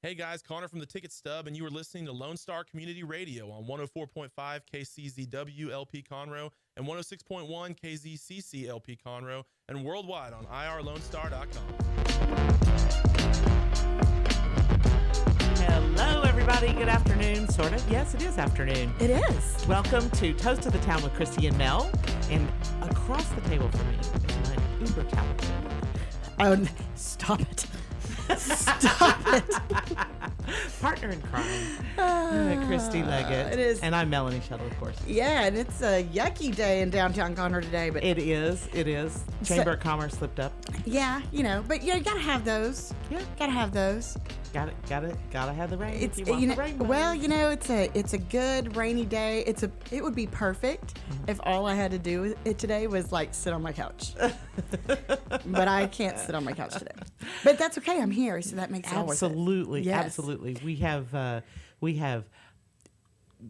Hey guys, Connor from the Ticket Stub, and you are listening to Lone Star Community Radio on 104.5 KCZW LP Conroe and 106.1 KZCC LP Conroe, and worldwide on irlonestar.com. Hello, everybody. Good afternoon. Sort of. Yes, it is afternoon. It is. Welcome to Toast of the Town with Christy and Mel. And across the table from me is my uber talented. Oh, stop it. Stop it. Partner in crime, Christy Leggett. It is. And I'm Melanie Shuttle, of course. Yeah, and it's a yucky day in downtown Conroe today. But It is. Chamber of Commerce slipped up. yeah, but you gotta have those. Yeah. Gotta have those. Gotta have the rain. It's if you want the rainbow. well, it's a good rainy day. It would be perfect if all I had to do with it today was like sit on my couch. But I can't sit on my couch today. But that's okay. I'm here, so that makes it all worth it. Absolutely, Yes. absolutely. We have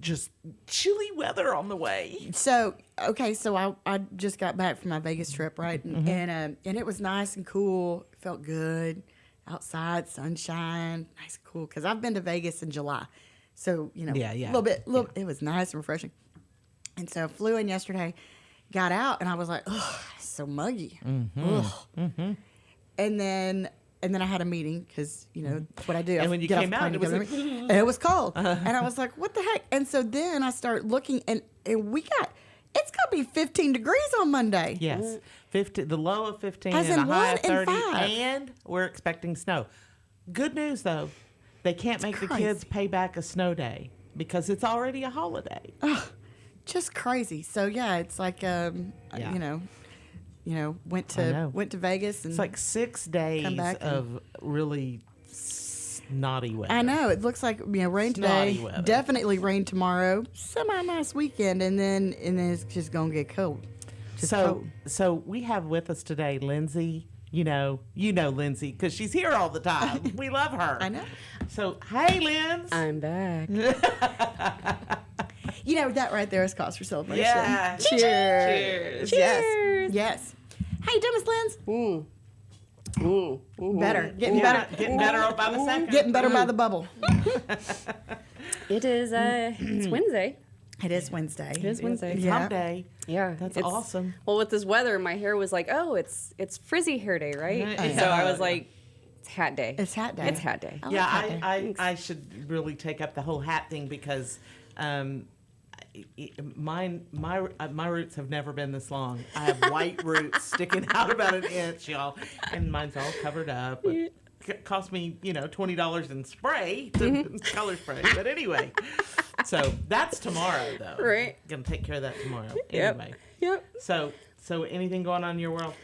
just chilly weather on the way. So I just got back from my Vegas trip, right? And it was nice and cool. It felt good outside, sunshine, nice and cool. Because I've been to Vegas in July, so a little bit. It was nice and refreshing. And so I flew in yesterday, got out, and I was like, oh, it's so muggy. And then I had a meeting because that's what I do. And when you came out, it was like, and it was cold, and I was like, what the heck? And so then I start looking, and it's gonna be 15 degrees on Monday. Yes, 50. The low of 15 As and a in high 1 of 30, and 5. and we're expecting snow. Good news though, they can't make the crazy. kids pay back a snow day because it's already a holiday. Just crazy. So yeah, it's like went to Vegas and It's like 6 days back and- of really snotty weather. I know it looks like rain Snotty today. weather. Definitely rain tomorrow. Semi nice weekend, and then it's just gonna get cold. Just cold. So we have with us today Lindsay. You know Lindsay because she's here all the time. We love her. I know. So hey, Linz. I'm back. That right there is cause for celebration. Yeah. Cheers. Cheers. Yes. How you doing, Miss Linz? Better. Getting Yeah, better. Getting better by the second. Getting better by the bubble. It is it's Wednesday. It is Wednesday. It is Wednesday. It's Yeah. hump day. Yeah. That's it's- awesome. Well, with this weather, my hair was like, oh, it's frizzy hair day, right? Yeah. So I was like, it's hat day. It's hat day. It's hat day. I like Yeah, hat day. I should really take up the whole hat thing because my roots have never been this long. I have white roots sticking out about an inch, y'all, and mine's all covered up. It cost me, $20 in spray, color spray. But anyway, so that's tomorrow, though. Right. Gonna take care of that tomorrow. Yep. Anyway, Yep. so anything going on in your world?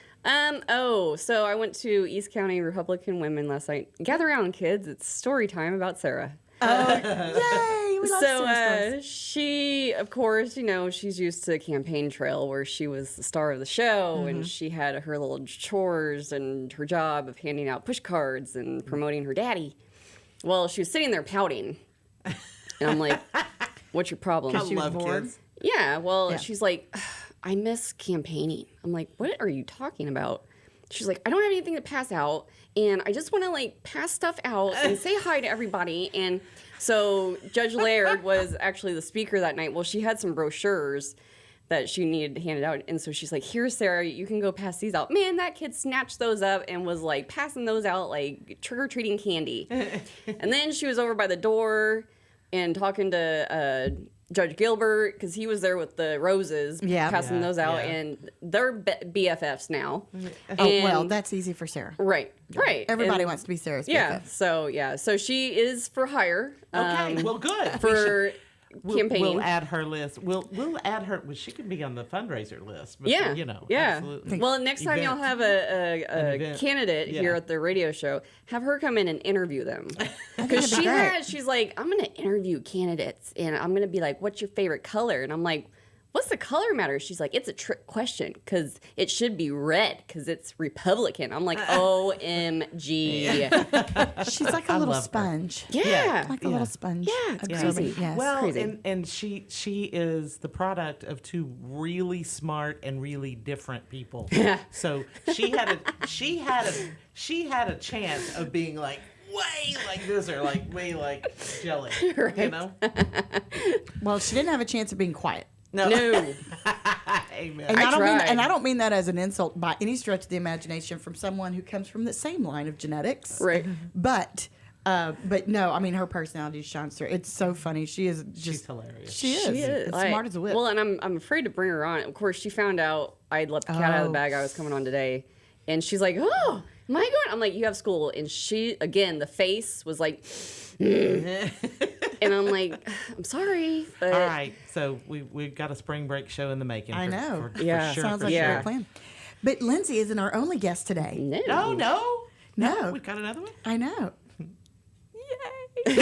So I went to East County Republican Women last night. Gather around, kids. It's story time about Sarah. Yay! We love Sarah stories. She, of course, she's used to campaign trail where she was the star of the show and she had her little chores and her job of handing out push cards and promoting her daddy. Well, she was sitting there pouting. And I'm like, what's your problem? I love kids. Yeah, well, Yeah. she's like, I miss campaigning. I'm like, what are you talking about? She's like, I don't have anything to pass out, and I just want to pass stuff out and say hi to everybody. And so Judge Laird was actually the speaker that night. Well, she had some brochures that she needed handed out, and so she's like, here, Sarah, you can go pass these out. Man, that kid snatched those up and was passing those out like trick-or-treating candy. And then she was over by the door and talking to Judge Gilbert, because he was there with the roses, passing those out, and they're BFFs now. Oh, well, that's easy for Sarah. Right. Everybody And- wants to be Sarah's Yeah, BFF. so she is for hire. Okay, well, good. For campaigning. We'll add her list. We'll add her. Well, she could be on the fundraiser list. But, Yeah, yeah. Absolutely. Well, next time y'all have a event. candidate here Yeah. at the radio show, have her come in and interview them. Because that'd be great. she's like, I'm going to interview candidates, and I'm going to be like, what's your favorite color? And I'm like, what's the color matter? She's like, it's a trick question because it should be red because it's Republican. I'm like, OMG. She's like a little sponge. Yeah. Like a little sponge. Yeah, it's Absorbing. crazy. Yes. Well, crazy. and she is the product of two really smart and really different people. So she had a chance of being like, way like this or like way like jelly. You Right. know? Well, she didn't have a chance of being quiet. No. Amen. And I I tried. don't mean that as an insult by any stretch of the imagination from someone who comes from the same line of genetics. Right. But no, I mean her personality shines through. It's so funny. She is just She's hilarious. She is. She is. It's Like, smart as a whip. Well, and I'm afraid to bring her on. Of course, she found out I'd let the cat out of Oh. the bag. I was coming on today, and she's like, "Oh, am I going?" I'm like, "You have school," and she again, the face was like, and I'm like, "I'm sorry, but All right, so we've got a spring break show in the making. I know. Yeah. sure. Sounds for like Yeah. a great plan. But Lindsay isn't our only guest today. no, No, No. we've got another one. I know. Yay!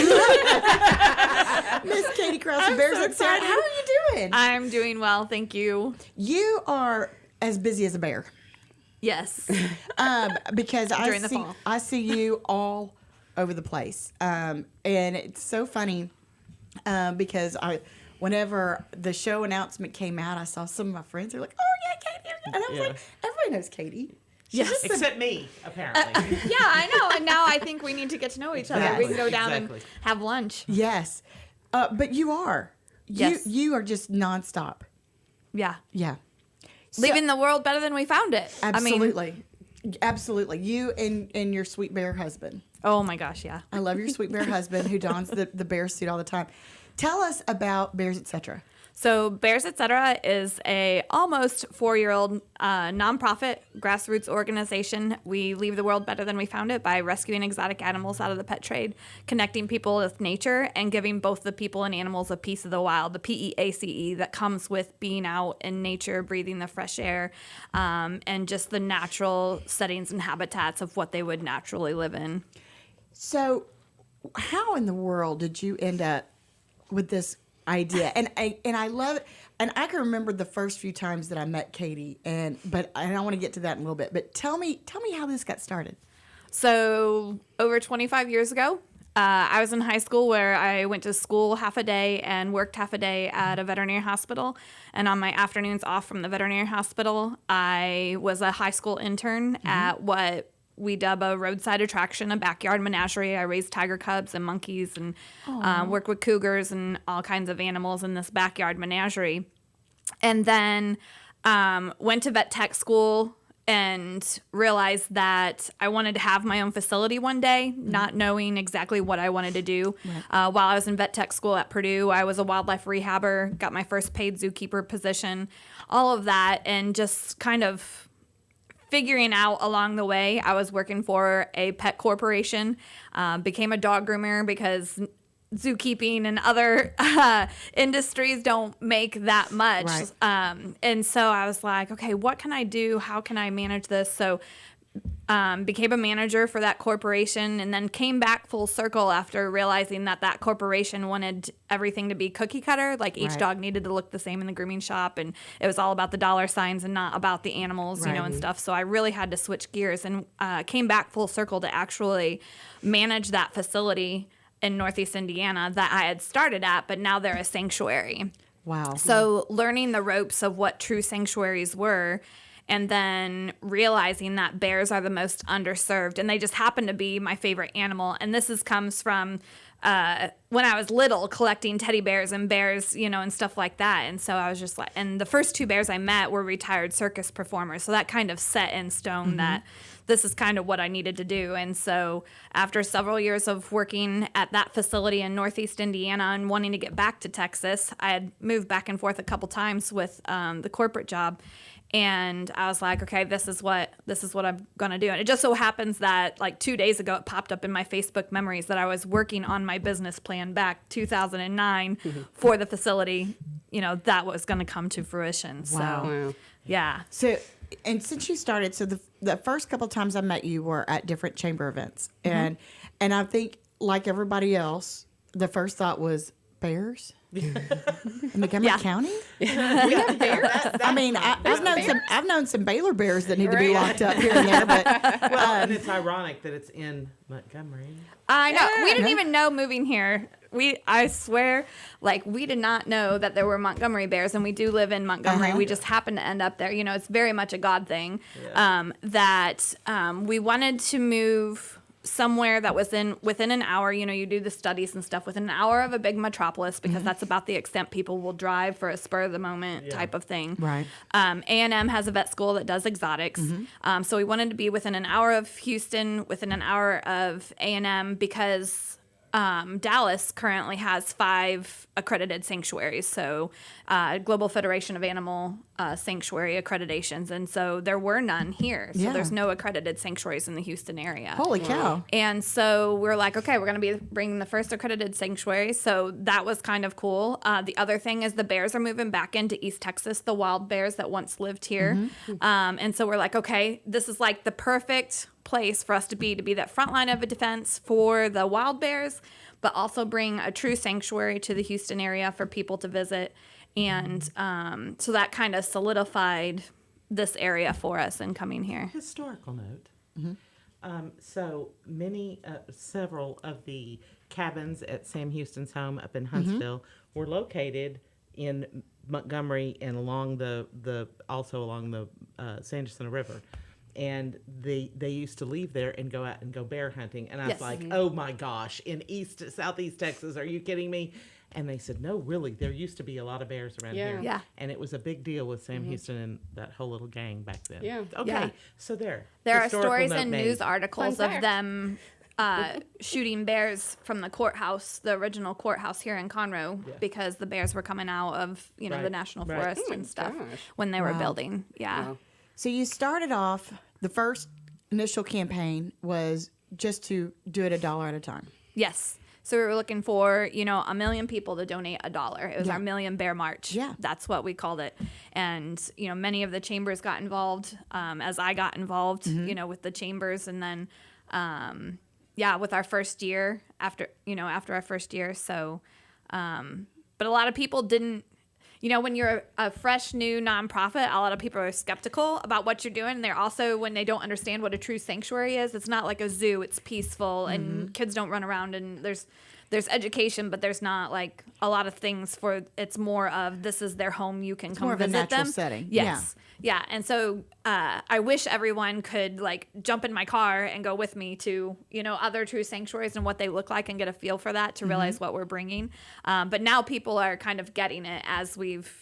Miss KATI KROUSE of BEARS. so excited. How are you doing? I'm doing well, thank you. You are as busy as a bear. Yes. Because During the fall. I see you all over the place. And it's so funny because whenever the show announcement came out, I saw some of my friends who were like, "Oh yeah, Katie," and I was Yeah. like, "Everybody knows Katie." Yes. Except me, apparently. Yeah, I know. And now I think we need to get to know each other. Yes. We can go down Exactly. and have lunch. Yes, but you are. Yes. You are just nonstop. Yeah. Yeah. Leaving the world better than we found it. Absolutely. Absolutely. You and your sweet bear husband. Oh my gosh, yeah. I love your sweet bear husband who dons the bear suit all the time. Tell us about Bears Etc. So Bears Etc. is a almost 4-year-old nonprofit grassroots organization. We leave the world better than we found it by rescuing exotic animals out of the pet trade, connecting people with nature, and giving both the people and animals a piece of the wild, the PEACE that comes with being out in nature, breathing the fresh air, and just the natural settings and habitats of what they would naturally live in. So, how in the world did you end up with this idea? And I love it. And I can remember the first few times that I met Katie. And I want to get to that in a little bit. But tell me how this got started. So over 25 years ago, I was in high school where I went to school half a day and worked half a day at a veterinary hospital. And on my afternoons off from the veterinary hospital, I was a high school intern at what we dub a roadside attraction, a backyard menagerie. I raised tiger cubs and monkeys and worked with cougars and all kinds of animals in this backyard menagerie. And then went to vet tech school and realized that I wanted to have my own facility one day, not knowing exactly what I wanted to do. While I was in vet tech school at Purdue, I was a wildlife rehabber, got my first paid zookeeper position, all of that, and just kind of figuring out along the way. I was working for a pet corporation, became a dog groomer because zookeeping and other industries don't make that much. Right. And so I was like, okay, what can I do? How can I manage this? So became a manager for that corporation and then came back full circle after realizing that corporation wanted everything to be cookie cutter. Like each Right. dog needed to look the same in the grooming shop, and it was all about the dollar signs and not about the animals, you know, and stuff. So I really had to switch gears and came back full circle to actually manage that facility in Northeast Indiana that I had started at, but now they're a sanctuary. Wow. So learning the ropes of what true sanctuaries were, and then realizing that bears are the most underserved, and they just happen to be my favorite animal. And this comes from when I was little, collecting teddy bears and bears, you know, and stuff like that. And so I was just like, and the first 2 bears I met were retired circus performers. So that kind of set in stone that this is kind of what I needed to do. And so after several years of working at that facility in Northeast Indiana and wanting to get back to Texas, I had moved back and forth a couple times with the corporate job. And I was like, okay, this is what I'm gonna do. And it just so happens that like 2 days ago, it popped up in my Facebook memories that I was working on my business plan back 2009 for the facility, you know, that was gonna come to fruition. Wow. So, yeah. So, and since you started, so the first couple of times I met you were at different chamber events, and I think like everybody else, the first thought was bears in Montgomery County. I mean, I've known some Baylor bears that need to be locked up here and there, but Well, and it's ironic that it's in Montgomery. I know. We didn't even know moving here. I swear, like, we did not know that there were Montgomery bears, and we do live in Montgomery. We just happened to end up there. You know, it's very much a God thing. Yeah. We wanted to move somewhere that was within an hour. You know, you do the studies and stuff within an hour of a big metropolis, because that's about the extent people will drive for a spur of the moment type of thing. Right. A&M has a vet school that does exotics. So we wanted to be within an hour of Houston, within an hour of A&M, because Dallas currently has 5 accredited sanctuaries, so Global Federation of Animal Sanctuary accreditations, and so there were none here. So there's no accredited sanctuaries in the Houston area. Holy cow. And so we're like, okay, we're going to be bringing the first accredited sanctuary. So that was kind of cool. The other thing is the bears are moving back into East Texas, the wild bears that once lived here. And so we're like, okay, this is like the perfect place for us to be that front line of a defense for the wild bears, but also bring a true sanctuary to the Houston area for people to visit. And so that kind of solidified this area for us in coming here. Historical note. So several of the cabins at Sam Houston's home up in Huntsville were located in Montgomery and along also along the Sanderson River. And they used to leave there and go out and go bear hunting. And I was like, oh my gosh, in Southeast Texas, are you kidding me? And they said, no, really, there used to be a lot of bears around here. Yeah. And it was a big deal with Sam Houston and that whole little gang back then. Yeah. Okay, Yeah. so there. There are Historical stories note and made. news articles Fun of fact. them shooting bears from the courthouse, the original courthouse here in Conroe, because the bears were coming out of, the Right. national Right. forest Oh my and stuff gosh. when they were building. Yeah. Wow. So you started off, the first initial campaign was just to do it $1 at a time. Yes. So we were looking for, 1 million people to donate $1. It was our Million Bear March. Yeah. That's what we called it. And, many of the chambers got involved, as I got involved, with the chambers. And then, with our first year, after our first year. So, but a lot of people didn't, when you're a fresh, new nonprofit, a lot of people are skeptical about what you're doing. They're also, when they don't understand what a true sanctuary is, it's not like a zoo. It's peaceful, and kids don't run around, and there's education, but there's not like a lot of things for. It's more of this is their home. You can come more of a visit natural them. setting. Yes. Yeah. And so I wish everyone could like jump in my car and go with me to, other true sanctuaries and what they look like and get a feel for that to realize what we're bringing. But now people are kind of getting it as we've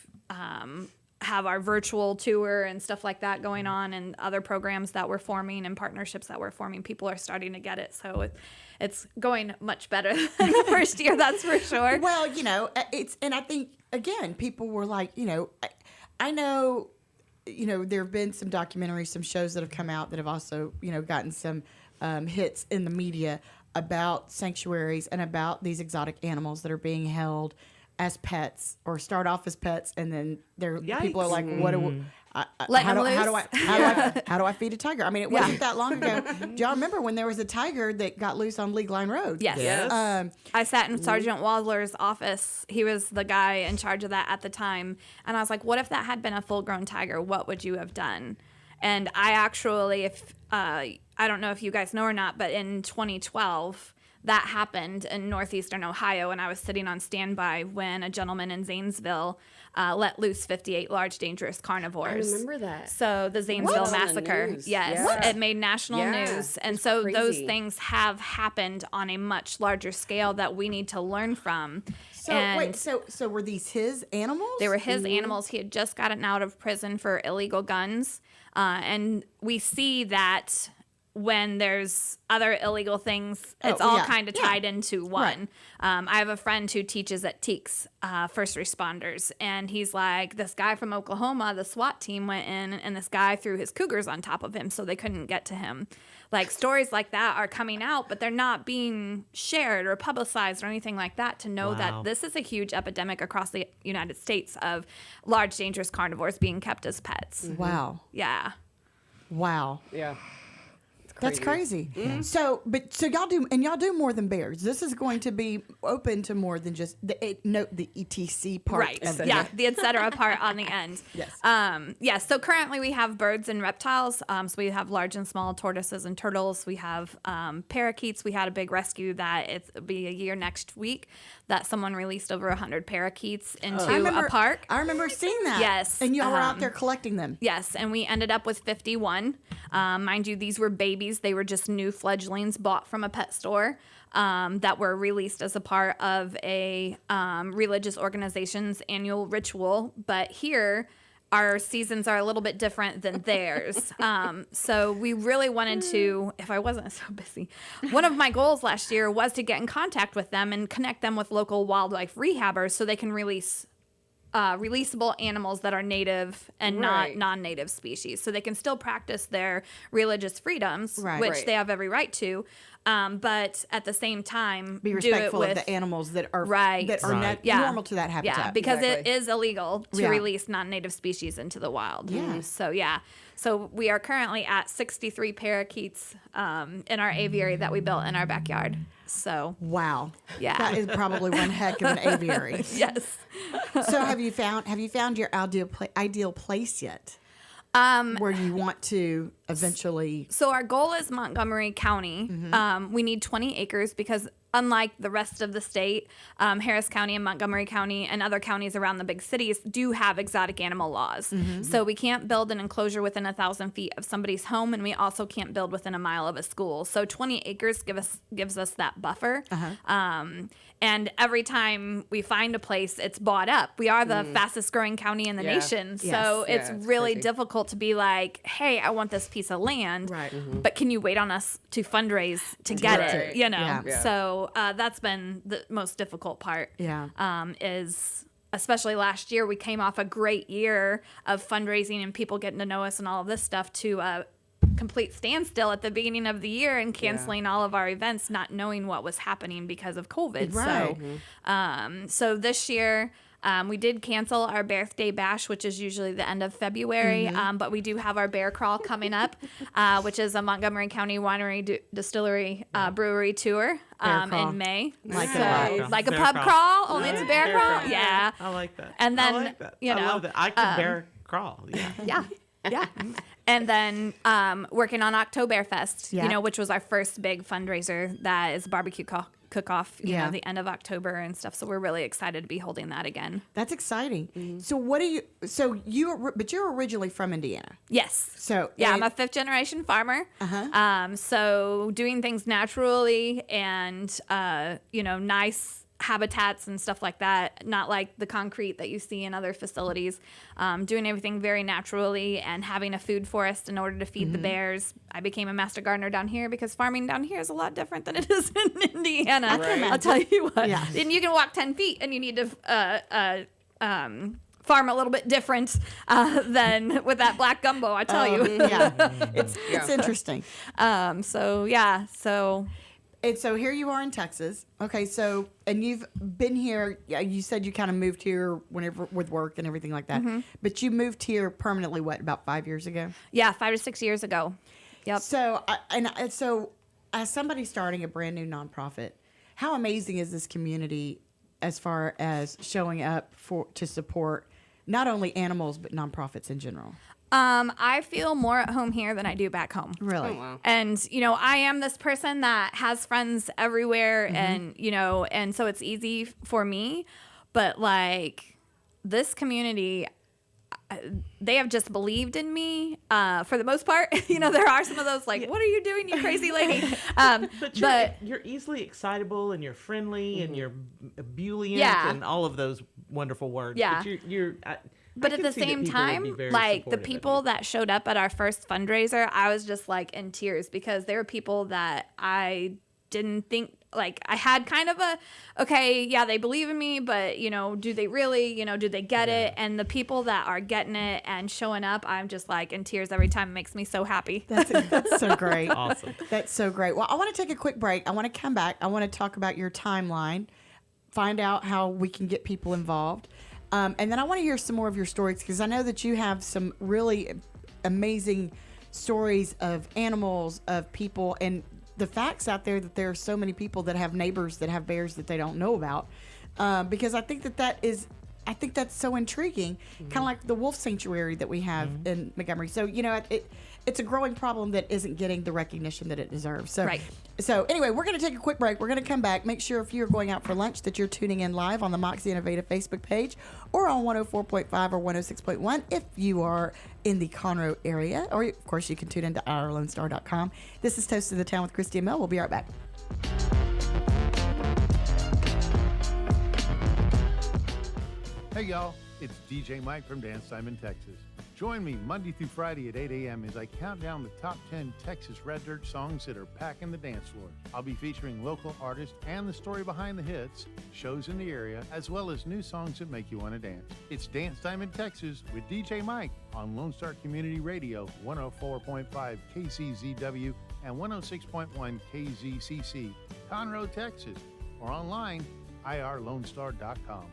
have our virtual tour and stuff like that going on, and other programs that we're forming and partnerships that we're forming. People are starting to get it. So it's going much better than the first year, that's for sure. Well, and I think, again, people were like, I know, there have been some documentaries, some shows that have come out that have also, gotten some hits in the media about sanctuaries and about these exotic animals that are being held as pets or start off as pets, and then people are like, "What do Letting how do them loose. how do I feed a tiger?" I mean, it wasn't that long ago. Do y'all remember when there was a tiger that got loose on League Line Road? Yes. Yes. I sat in Sergeant Wadler's office. He was the guy in charge of that at the time. And I was like, what if that had been a full-grown tiger? What would you have done? And I actually, I don't know if you guys know or not, but in 2012, that happened in northeastern Ohio, and I was sitting on standby when a gentleman in Zanesville let loose 58 large dangerous carnivores. I remember that. So the Zanesville On the Massacre, news. yes, Yeah. it made national Yeah, news, and it's so those crazy. things have happened on a much larger scale that we need to learn from. So And wait, so were these his animals? they were his animals. He had just gotten out of prison for illegal guns, and we see that when there's other illegal things, it's all kind of tied into one. I have a friend who teaches at TEACS, first responders, and he's like, this guy from Oklahoma, the SWAT team went in, and this guy threw his cougars on top of him so they couldn't get to him. Like, stories like that are coming out, but they're not being shared or publicized or anything like that to know that this is a huge epidemic across the United States of large, dangerous carnivores being kept as pets. Wow. Yeah. Wow. Yeah. That's crazy. So y'all do more than bears. This is going to be open to more than just the ETC part. Right. Of it. Yeah. The et cetera part on the end. Yes. So currently we have birds and reptiles. So we have large and small tortoises and turtles. We have parakeets. We had a big rescue that it'll be a year next week that someone released over 100 parakeets into a park. I remember seeing that. Yes. And y'all were out there collecting them. Yes, and we ended up with 51. Mind you, these were babies babies. They were just new fledglings bought from a pet store that were released as a part of a religious organization's annual ritual. But here, our seasons are a little bit different than theirs. So we really wanted to, if I wasn't so busy, one of my goals last year was to get in contact with them and connect them with local wildlife rehabbers so they can release releasable animals that are native and not non-native species. So they can still practice their religious freedoms, which they have every right to. But at the same time, be respectful of the animals that are normal to that habitat. Yeah, because it is illegal to release non-native species into the wild. Yeah. So we are currently at 63 parakeets in our aviary that we built in our backyard. So wow, yeah, that is probably one heck of an aviary. Yes. So have you found your ideal place yet? Where you want to eventually. So our goal is Montgomery County. We need 20 acres because unlike the rest of the state, Harris County and Montgomery County and other counties around the big cities do have exotic animal laws. So we can't build an enclosure within 1,000 feet of somebody's home, and we also can't build within a mile of a school. So 20 acres gives us that buffer. And every time we find a place, it's bought up. We are the fastest growing county in the nation. So it's really difficult to be like, hey, I want this piece of land, but can you wait on us to fundraise to get it? You know? So that's been the most difficult part. Is especially last year, we came off a great year of fundraising and people getting to know us and all of this stuff to complete standstill at the beginning of the year and canceling all of our events, not knowing what was happening because of COVID. So this year we did cancel our birthday bash, which is usually the end of February, but we do have our bear crawl coming up, which is a Montgomery County winery distillery brewery tour in May. Like a pub crawl, only it's a bear crawl. Yeah, I like that. And then I love that. I could bear crawl. Yeah. And then working on Oktoberfest, which was our first big fundraiser. That is barbecue cook-off, you know, the end of October and stuff. So we're really excited to be holding that again. That's exciting. So you're originally from Indiana. Yes. So I'm a 5th generation farmer. So doing things naturally and, nice habitats and stuff like that, not like the concrete that you see in other facilities, doing everything very naturally and having a food forest in order to feed the bears. I became a master gardener down here because farming down here is a lot different than it is in Indiana. I'll tell you what. And you can walk 10 feet and you need to farm a little bit different than with that black gumbo, I tell you. It's interesting. And so here you are in Texas. Okay, so, and you've been here, you said you kind of moved here whenever with work and everything like that. But you moved here permanently, about 5 years ago? Yeah, 5 to 6 years ago. Yep. So, so as somebody starting a brand new nonprofit, how amazing is this community as far as showing up to support not only animals, but nonprofits in general? I feel more at home here than I do back home. Really? Oh, wow. And, I am this person that has friends everywhere and, and so it's easy for me. But, like, this community, they have just believed in me for the most part. There are some of those, like, what are you doing, you crazy lady? But you're easily excitable and you're friendly and you're ebullient and all of those wonderful words. Yeah. But at the same time, like the people that showed up at our first fundraiser, I was just like in tears because there were people that I didn't think, like I had kind of they believe in me, but do they really, do they get it? And the people that are getting it and showing up, I'm just like in tears every time. It makes me so happy. That's so great. Awesome. That's so great. Well, I want to take a quick break. I want to come back. I want to talk about your timeline, find out how we can get people involved. And then I want to hear some more of your stories because I know that you have some really amazing stories of animals, of people, and the facts out there that there are so many people that have neighbors that have bears that they don't know about. Because I think that's so intriguing, kind of like the wolf sanctuary that we have in Montgomery. So, it's a growing problem that isn't getting the recognition that it deserves. So, Right. So anyway, we're going to take a quick break. We're going to come back. Make sure if you're going out for lunch that you're tuning in live on the Moxie Innovative Facebook page or on 104.5 or 106.1 if you are in the Conroe area. Or, of course, you can tune into OurLoneStar.com. This is Toast of the Town with Christy and Mel. We'll be right back. Hey y'all, it's DJ Mike from Dance Time in Texas. Join me Monday through Friday at 8 a.m. as I count down the top 10 Texas Red Dirt songs that are packing the dance floor. I'll be featuring local artists and the story behind the hits, shows in the area, as well as new songs that make you want to dance. It's Dance Time in Texas with DJ Mike on Lone Star Community Radio, 104.5 KCZW and 106.1 KZCC, Conroe, Texas, or online, irlonestar.com.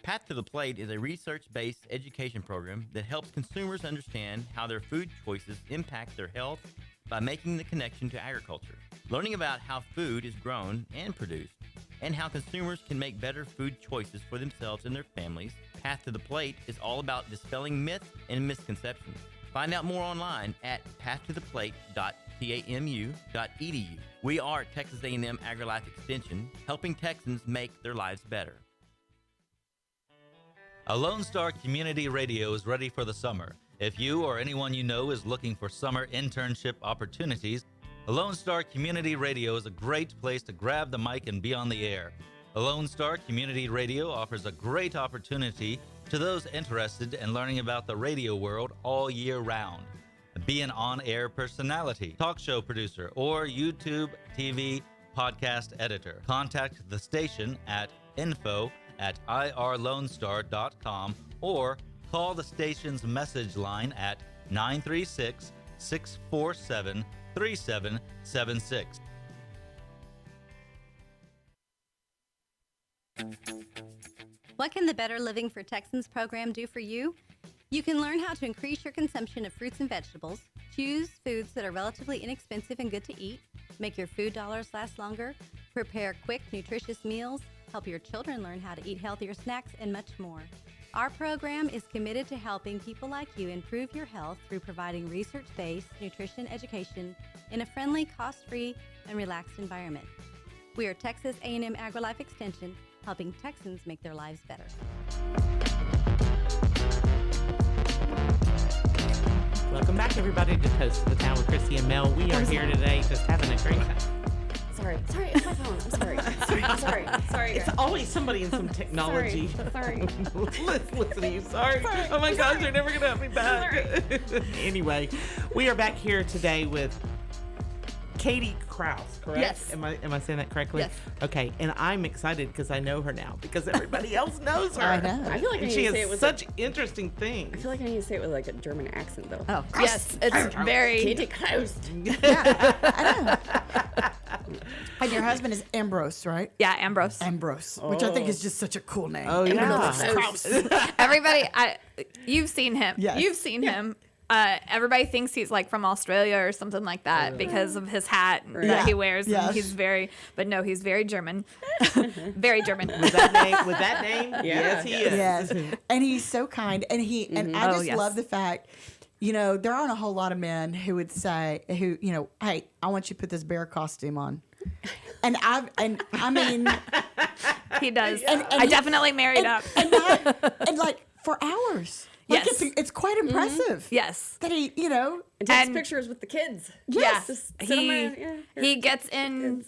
Path to the Plate is a research-based education program that helps consumers understand how their food choices impact their health by making the connection to agriculture, learning about how food is grown and produced, and how consumers can make better food choices for themselves and their families. Path to the Plate is all about dispelling myths and misconceptions. Find out more online at pathtotheplate.tamu.edu. We are Texas A&M AgriLife Extension, helping Texans make their lives better. A Lone Star Community Radio is ready for the summer. If you or anyone you know is looking for summer internship opportunities, a Lone Star Community Radio is a great place to grab the mic and be on the air. A Lone Star Community Radio offers a great opportunity to those interested in learning about the radio world all year round. Be an on-air personality, talk show producer, or YouTube, TV, podcast editor. Contact the station at info@irlonestar.com or call the station's message line at 936-647-3776. What can the Better Living for Texans program do for you? You can learn how to increase your consumption of fruits and vegetables, choose foods that are relatively inexpensive and good to eat, make your food dollars last longer, prepare quick, nutritious meals, help your children learn how to eat healthier snacks, and much more. Our program is committed to helping people like you improve your health through providing research-based nutrition education in a friendly, cost-free, and relaxed environment. We are Texas A&M AgriLife Extension, helping Texans make their lives better. Welcome back, everybody, to Toast of the Town with Christy and Mel. We are here today just having a great time. Sorry, it's my phone. I'm sorry. Sorry. It's always somebody in some technology. Sorry. Listen to you. Sorry. Oh my gosh, they're never going to have me back. Anyway, we are back here today with KATI KROUSE, correct? Yes. Am I saying that correctly? Yes. Okay, and I'm excited because I know her now because everybody else knows her. I know. I feel like I And need she to say it has with such interesting things. I feel like I need to say it with like a German accent though. Oh, Yes, it's very. KATI KROUSE. I know. And your husband is Ambrose, right? Yeah, Ambrose. Ambrose, which I think is just such a cool name. Oh, yeah. Everybody, you've seen him. Yes. You've seen him. Everybody thinks he's like from Australia or something like that because of his hat that Yeah. he wears. Yes. And he's but no, he's very German. Very German. With that name, yes, he is. Yes, and he's so kind, and and I Oh, just yes. love the fact, there aren't a whole lot of men who would say, hey, I want you to put this bear costume on, and I mean, He does. And I he- definitely married up. and like for hours. Like Yes. it's quite impressive. Yes. That he, And takes And- pictures with the kids. Yes. Just sit on my, He gets in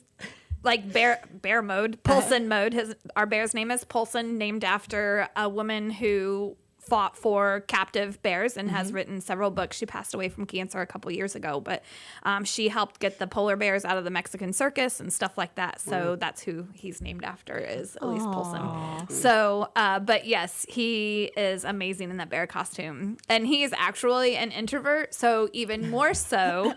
like bear mode, Poulsen mode. Our bear's name is Poulsen, named after a woman who fought for captive bears and has written several books. She passed away from cancer a couple years ago, but she helped get the polar bears out of the Mexican circus and stuff like that. So that's who he's named after, is Elise Poulsen. So, but yes, he is amazing in that bear costume. And he is actually an introvert, so even more so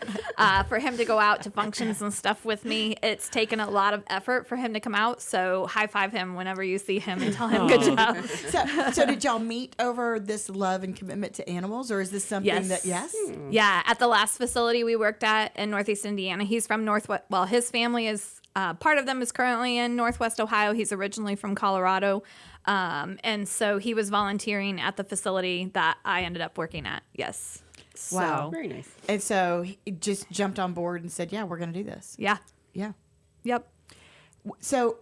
for him to go out to functions and stuff with me, it's taken a lot of effort for him to come out. So high five him whenever you see him and tell him good job. so did y'all meet over this love and commitment to animals, or is this something Yes. Yeah, at the last facility we worked at in Northeast Indiana. He's from Northwest. Well, his family is part of them is currently in Northwest Ohio. He's originally from Colorado, and so he was volunteering at the facility that I ended up working at. Yes. Wow. Very nice. And so he just jumped on board and said, yeah, we're going to do this. Yeah. Yeah. Yep. So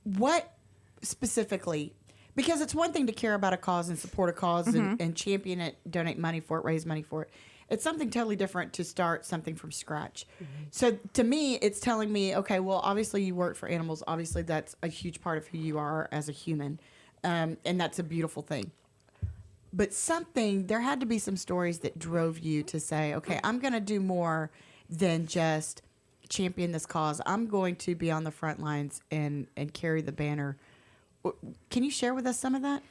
what specifically, because it's one thing to care about a cause and support a cause and champion it, donate money for it, raise money for it. It's something totally different to start something from scratch. So to me, it's telling me, okay, well, obviously you work for animals. Obviously that's a huge part of who you are as a human. And that's a beautiful thing. But there had to be some stories that drove you to say, okay, I'm going to do more than just champion this cause. I'm going to be on the front lines and carry the banner. Can you share with us some of that?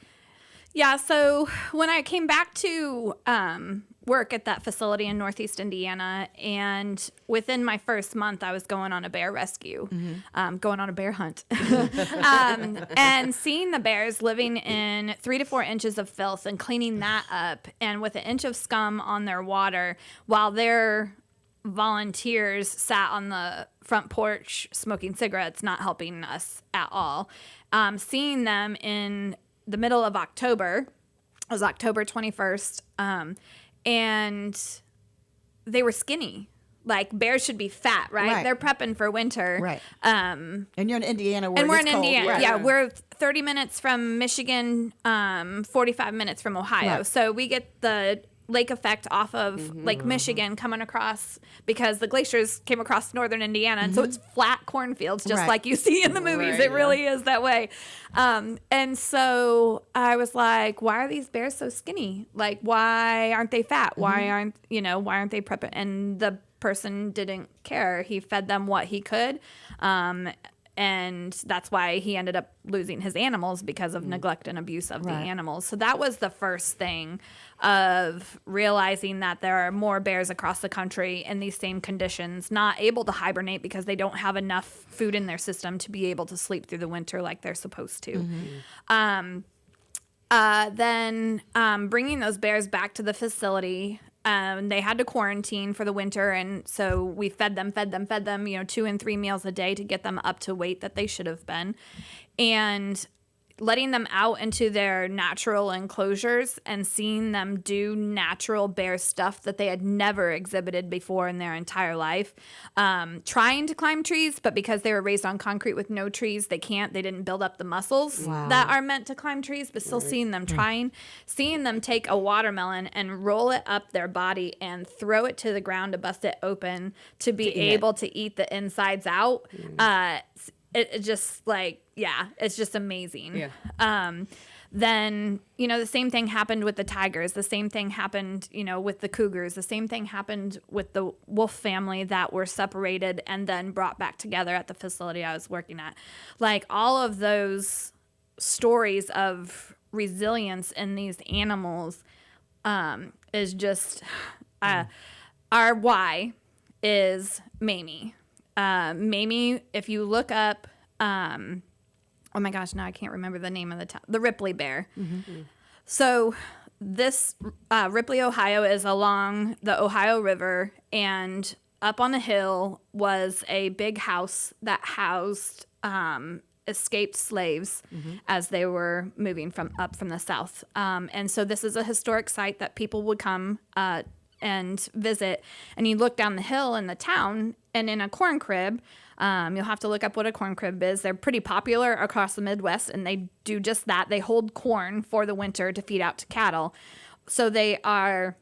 Yeah, so when I came back to work at that facility in Northeast Indiana, and within my first month, I was going on a bear rescue, going on a bear hunt, and seeing the bears living in 3 to 4 inches of filth and cleaning that up, and with an inch of scum on their water, while their volunteers sat on the front porch smoking cigarettes, not helping us at all. Seeing them in the middle of October, it was October 21st, and they were skinny. Like, bears should be fat, right? They're prepping for winter. Right. And you're in Indiana where we're it's in cold. Indiana. Right. Yeah, we're 30 minutes from Michigan, 45 minutes from Ohio. Right. So we get the lake effect off of Lake Michigan coming across because the glaciers came across northern Indiana. And so it's flat cornfields, just like you see in the movies. Right, it really is that way. And so I was like, why are these bears so skinny? Like, why aren't they fat? Why aren't they prepping? And the person didn't care. He fed them what he could. And that's why he ended up losing his animals because of neglect and abuse of the animals. So that was the first thing of realizing that there are more bears across the country in these same conditions, not able to hibernate because they don't have enough food in their system to be able to sleep through the winter like they're supposed to. Then bringing those bears back to the facility, they had to quarantine for the winter, and so we fed them, 2 and 3 meals a day to get them up to weight that they should have been. And letting them out into their natural enclosures and seeing them do natural bear stuff that they had never exhibited before in their entire life. Trying to climb trees, but because they were raised on concrete with no trees, they didn't build up the muscles that are meant to climb trees, but still seeing them trying, seeing them take a watermelon and roll it up their body and throw it to the ground to bust it open to be able to eat the insides out. It just it's just amazing. Yeah. Then, the same thing happened with the tigers. The same thing happened, with the cougars. The same thing happened with the wolf family that were separated and then brought back together at the facility I was working at. Like, all of those stories of resilience in these animals is just, our why is Mamie. Mamie, if you look up, oh my gosh, now I can't remember the name of the town, the Ripley bear. So this Ripley, Ohio is along the Ohio River, and up on a hill was a big house that housed escaped slaves as they were moving from the south. And so this is a historic site that people would come and visit. And you look down the hill in the town, and in a corn crib, you'll have to look up what a corn crib is. They're pretty popular across the Midwest, and they do just that. They hold corn for the winter to feed out to cattle. So they are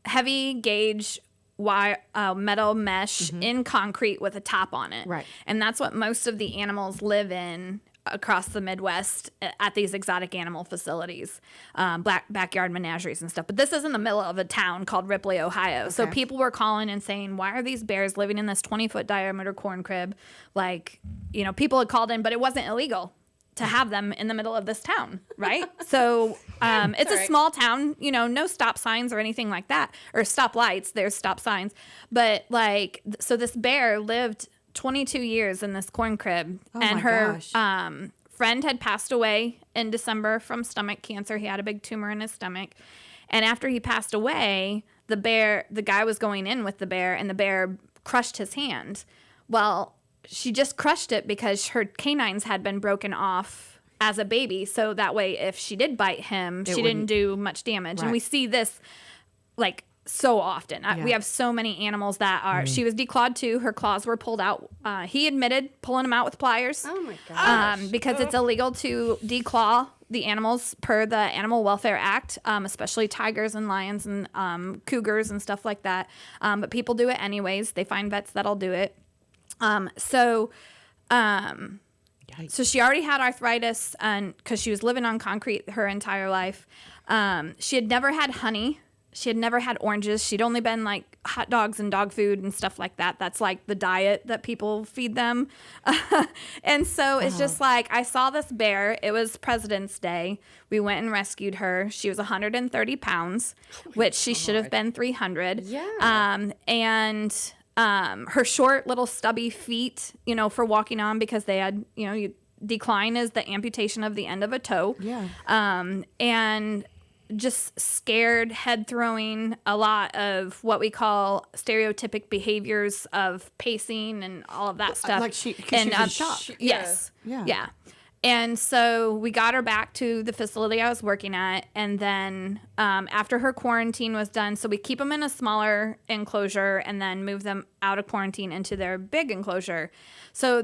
heavy gauge metal mesh in concrete with a top on it. Right. And that's what most of the animals live in across the Midwest at these exotic animal facilities, backyard menageries and stuff. But this is in the middle of a town called Ripley, Ohio. Okay. So people were calling and saying, why are these bears living in this 20-foot diameter corn crib? Like, people had called in, but it wasn't illegal to have them in the middle of this town, right? So it's a small town, no stop signs or anything like that, or stop lights. There's stop signs. But so this bear lived 22 years in this corn crib, and her friend had passed away in December from stomach cancer. He had a big tumor in his stomach, and after he passed away, the guy was going in with the bear, and the bear crushed his hand. Well, she just crushed it because her canines had been broken off as a baby, so that way if she did bite him, she didn't do much damage. Right. And we see this like so often. We have so many animals that are. She was declawed too. Her claws were pulled out. He admitted pulling them out with pliers. Oh my gosh. Because it's illegal to declaw the animals per the Animal Welfare Act, especially tigers and lions and cougars and stuff like that. But people do it anyways. They find vets that'll do it. So she already had arthritis, and because she was living on concrete her entire life. She had never had honey. She had never had oranges. She'd only been like hot dogs and dog food and stuff like that. That's like the diet that people feed them. And so it's just like, I saw this bear. It was President's Day. We went and rescued her. She was 130 pounds, which she should have been 300. Yeah. And her short little stubby feet, for walking on, because they had, decline is the amputation of the end of a toe. Yeah. And just scared, head throwing, a lot of what we call stereotypic behaviors of pacing and all of that stuff. Like she was in shock. Yes. Yeah. Yeah. And so we got her back to the facility I was working at. And then after her quarantine was done, so we keep them in a smaller enclosure and then move them out of quarantine into their big enclosure. So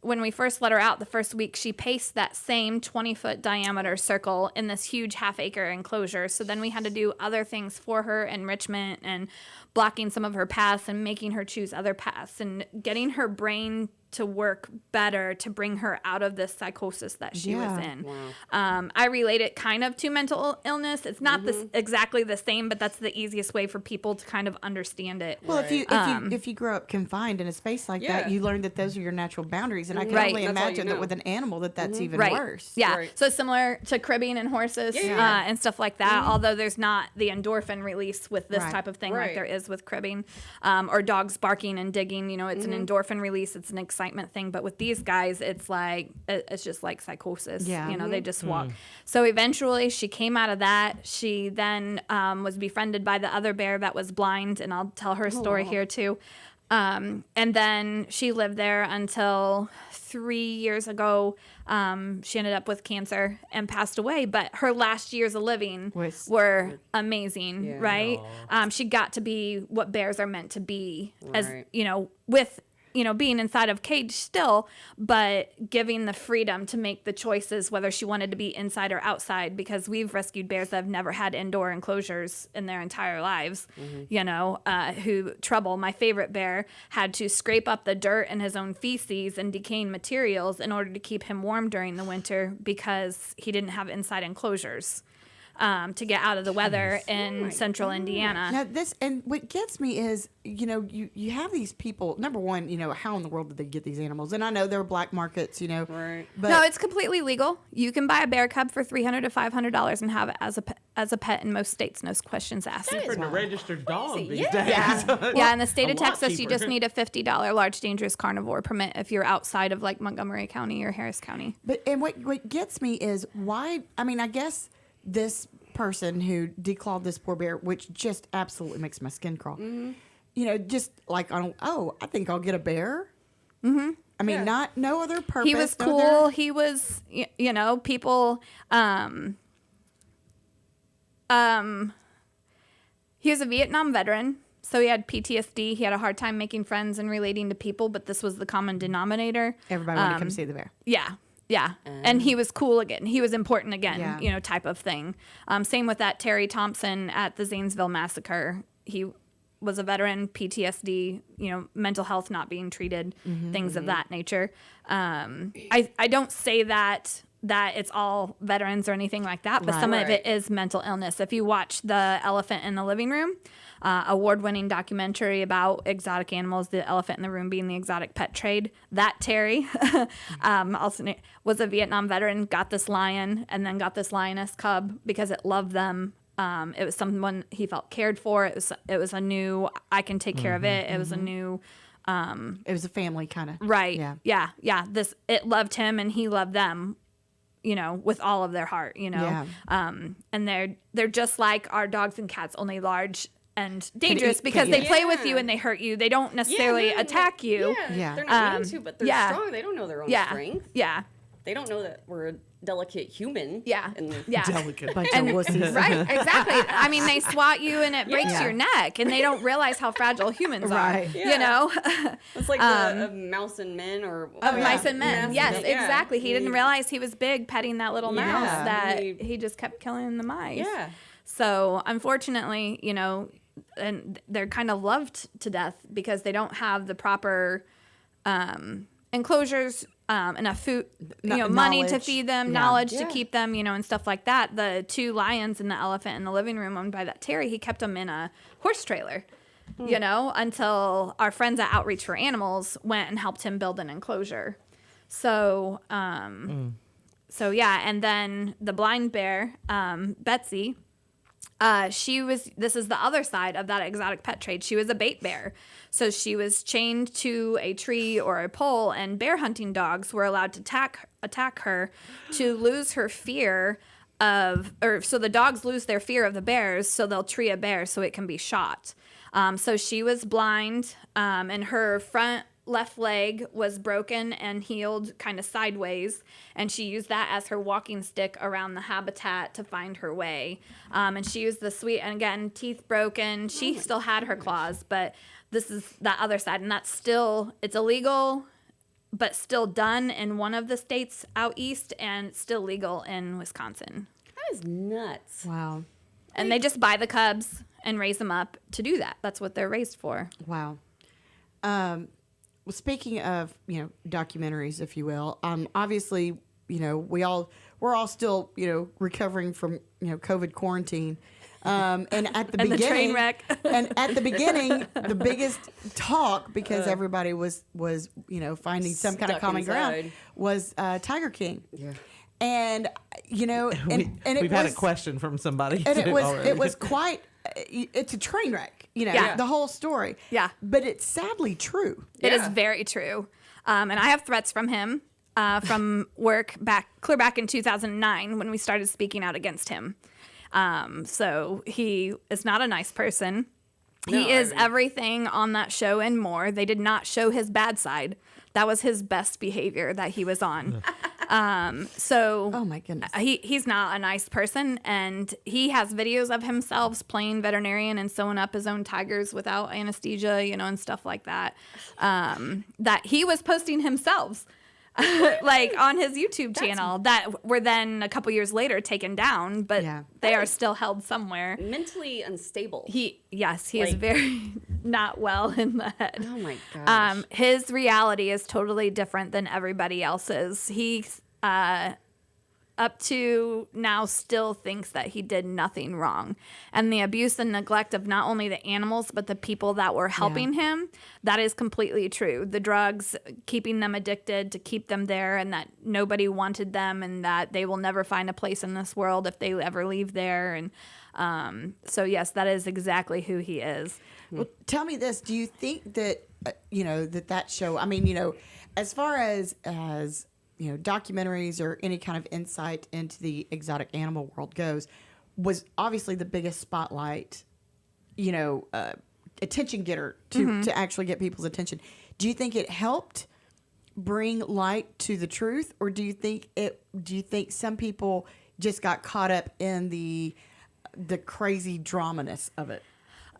when we first let her out the first week, she paced that same 20-foot diameter circle in this huge half-acre enclosure. So then we had to do other things for her, enrichment and blocking some of her paths and making her choose other paths and getting her brain to work better to bring her out of this psychosis that she was in. Wow. I relate it kind of to mental illness. It's not exactly the same, but that's the easiest way for people to kind of understand it. Well, if you grow up confined in a space like that, you learn that those are your natural boundaries, and I can only That's all imagine you that know. with an animal that's even Right. worse. Yeah. Right. So similar to cribbing and horses and stuff like that, although there's not the endorphin release with this Right. type of thing like Right. there is with cribbing, or dogs barking and digging. It's an endorphin release. It's an excitement thing. But with these guys, it's like, it's just like psychosis. Yeah. They just walk. So eventually she came out of that. She then was befriended by the other bear that was blind, and I'll tell her story here too. And then she lived there until 3 years ago. She ended up with cancer and passed away. But her last years of living were amazing, right? She got to be what bears are meant to be, as with being inside of cage still, but giving the freedom to make the choices whether she wanted to be inside or outside, because we've rescued bears that have never had indoor enclosures in their entire lives. Trouble, my favorite bear, had to scrape up the dirt and his own feces and decaying materials in order to keep him warm during the winter, because he didn't have inside enclosures to get out of the weather in central Indiana. Now and what gets me is, you have these people. Number one, how in the world did they get these animals? And I know there are black markets, Right. But No, it's completely legal. You can buy a bear cub for $300 to $500 and have it as a pet in most states, no questions asked. For a registered dog these Yeah. days. Yeah, in the state A of lot Texas, you cheaper. just need a $50 large dangerous carnivore permit if you're outside of like Montgomery County or Harris County. and what gets me is why. I mean, I guess this person who declawed this poor bear, which just absolutely makes my skin crawl. Just like I think I'll get a bear. Mm-hmm. I mean, no other purpose. He was no cool. other- He was, people. He was a Vietnam veteran, so he had PTSD. He had a hard time making friends and relating to people, but this was the common denominator. Everybody wanted to come see the bear. Yeah. Yeah. And he was cool again. He was important again, Yeah. type of thing. Same with that Terry Thompson at the Zanesville Massacre. He was a veteran, PTSD, mental health not being treated, things of that nature. I don't say that it's all veterans or anything like that, but some of it is mental illness. If you watch The Elephant in the Living Room, award-winning documentary about exotic animals, the elephant in the room being the exotic pet trade, that Terry also was a Vietnam veteran, got this lion, and then got this lioness cub because it loved them. It was someone he felt cared for. It was a new, I can take care of it. It was a new... It was a family kind of. Right. Yeah. Yeah. It loved him and he loved them, with all of their heart, Yeah. And they're just like our dogs and cats, only large and dangerous eat- because can they eat. play with you and they hurt you. They don't necessarily attack you. Yeah. They're not mean to, but they're yeah. strong. They don't know their own Yeah. strength. Yeah. They don't know that we're delicate human. Yeah. And Yeah. Delicate. Bunch of wussies. Right, exactly. I mean, they swat you and it breaks Yeah. your neck, and they don't realize how fragile humans Right. are. Yeah. You know, it's like the Mouse and Men or of mice and men. Mouse Yes, and Men. Yeah. exactly. He didn't realize he was big petting that little Yeah. mouse that He- he just kept killing the mice. Yeah. So unfortunately, you know, and they're kind of loved to death because they don't have the proper enclosures, enough food, money to Knowledge. feed them, Yeah. knowledge to Yeah. keep them, and stuff like that. The 2 lions and the elephant in the living room owned by that Terry, he kept them in a horse trailer, until our friends at Outreach for Animals went and helped him build an enclosure. So, so yeah, and then the blind bear, Betsy, this is the other side of that exotic pet trade. She was a bait bear. So she was chained to a tree or a pole, and bear hunting dogs were allowed to attack her to lose her fear so the dogs lose their fear of the bears, so they'll tree a bear so it can be shot. So she was blind, and her front left leg was broken and healed kind of sideways, and she used that as her walking stick around the habitat to find her way. And she used and again, teeth broken. She still had her claws, but this is that other side, and it's illegal, but still done in one of the states out east, and still legal in Wisconsin. That is nuts. Wow. And they just buy the cubs and raise them up to do that. That's what they're raised for. Wow. Well, speaking of, documentaries, if you will, obviously, we're all still, recovering from, COVID quarantine. And at the And the beginning, train wreck. and at the beginning, the biggest talk, because everybody was, finding some kind of Stuck common ground, inside. was Tiger King. Yeah. And, and it We've was, had a question from somebody. and it too was already. it was quite it's a train wreck, Yeah. the whole story. Yeah. But it's sadly true. It is Yeah. very true. And I have threats from him from work clear back in 2009 when we started speaking out against him. So he is not a nice person. He is everything on that show and more. They did not show his bad side. That was his best behavior that he was on. Oh my goodness. He's not a nice person, and he has videos of himself playing veterinarian and sewing up his own tigers without anesthesia, and stuff like that. That he was posting himself, like on his YouTube channel, that were then a couple years later taken down, but Yeah. they are still held somewhere. Mentally unstable. He is Like- very not well in the head. Oh my gosh. His reality is totally different than everybody else's. He, up to now, still thinks that he did nothing wrong. And the abuse and neglect of not only the animals, but the people that were helping him, that is completely true. The drugs, keeping them addicted to keep them there, and that nobody wanted them, and that they will never find a place in this world if they ever leave there. And so, yes, that is exactly who he is. Well, tell me this: do you think that that show? I mean, as far as documentaries or any kind of insight into the exotic animal world goes, was obviously the biggest spotlight, attention getter to actually get people's attention. Do you think it helped bring light to the truth, or do you think some people just got caught up in the crazy dramaness of it?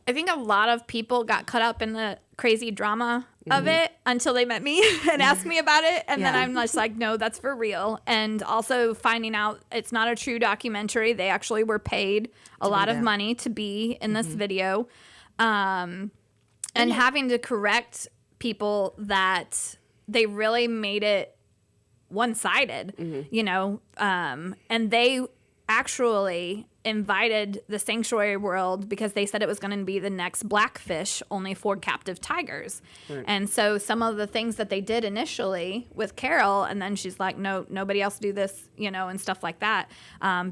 I think a lot of people got caught up in the crazy drama of it until they met me and asked me about it. And then Yeah. I'm just like, no, that's for real. And also finding out it's not a true documentary. They actually were paid a lot of there. money to be in this video. And having to correct people that they really made it one-sided, and they actually invited the sanctuary world because they said it was going to be the next Blackfish, only for captive tigers. Right. And so some of the things that they did initially with Carol, and then she's like, no, nobody else do this, and stuff like that,